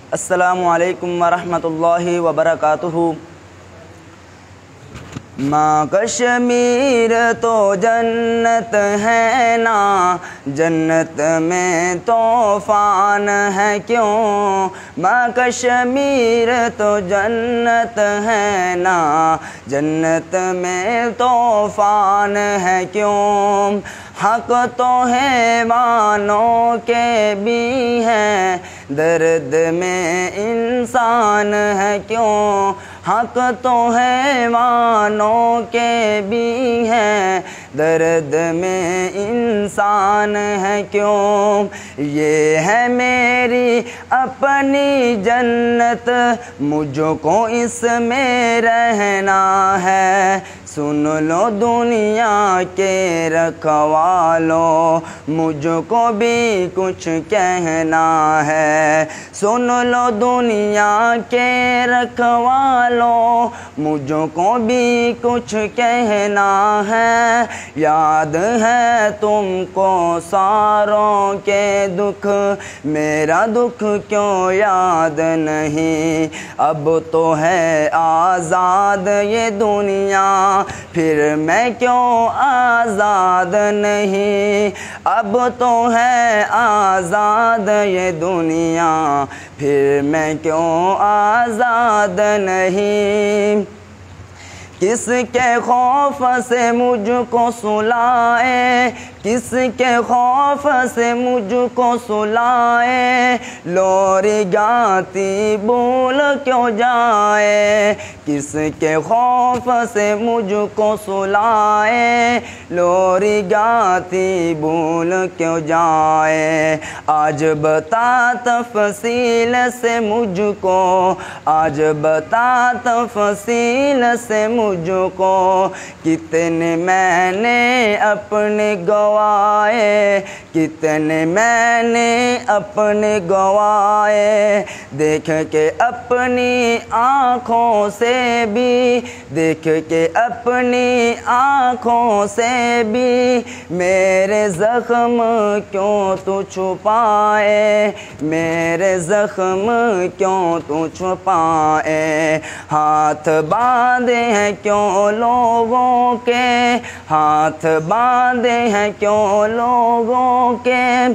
अस्सलामु अलैकुम वरहमतुल्लाहि वबरकातुहू। माँ कश्मीर तो जन्नत है ना, जन्नत में तूफ़ान है क्यों। माँ कश्मीर तो जन्नत है ना, जन्नत में तूफ़ान है क्यों। हक तो है मानों के भी हैं, दर्द में इंसान है क्यों। हक तो है मानों के भी हैं, दर्द में इंसान है क्यों। ये है मेरी अपनी जन्नत, मुझको इसमें रहना है। सुन लो दुनिया के रखवालों, मुझको भी कुछ कहना है। सुन लो दुनिया के रखवालों, मुझको भी कुछ कहना है। याद है तुमको सारों के दुख, मेरा दुख क्यों याद नहीं। अब तो है आज़ाद ये दुनिया, फिर मैं क्यों आज़ाद नहीं। अब तो है आज़ाद ये दुनिया, फिर मैं क्यों आज़ाद नहीं। किसके खौफ से मुझको सुलाए, किसके खौफ से मुझको सुलाए। लोरी गाती भूल क्यों जाए, किसके खौफ से मुझको सुलाए। लोरी गाती भूल क्यों जाए। आज बता तफसील से मुझको, आज बता तफसील से मुझको। कितने मैंने अपने गवाए, कितने मैंने अपने गवाए। देख के अपनी आँखों से भी, देख के अपनी आँखों से भी। मेरे ज़ख्म क्यों तू छुपाए, मेरे ज़ख्म क्यों तू छुपाए। हाथ बांधे हैं क्यों लोगों के, हाथ बांधे हैं क्यों लोगों के।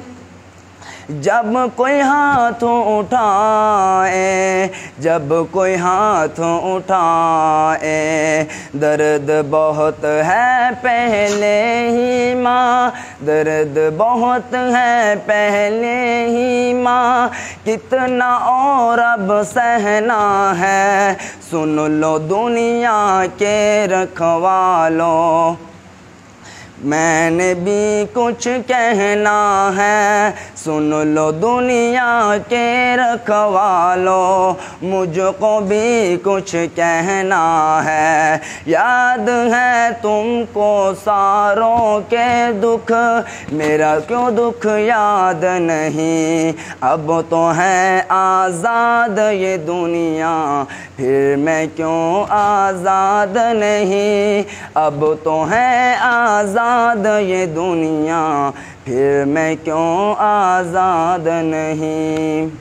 जब कोई हाथ उठाए, जब कोई हाथ उठाए। दर्द बहुत है पहले ही माँ, दर्द बहुत है पहले ही माँ। कितना और अब सहना है, सुन लो दुनिया के रखवालों। मैंने भी कुछ कहना है, सुन लो दुनिया के रखवालों। मुझको भी कुछ कहना है। याद है तुमको सारों के दुख, मेरा क्यों दुख याद नहीं। अब तो है आज़ाद ये दुनिया, फिर मैं क्यों आज़ाद नहीं। अब तो है आज़ाद ये दुनिया, फिर मैं क्यों आज़ाद नहीं।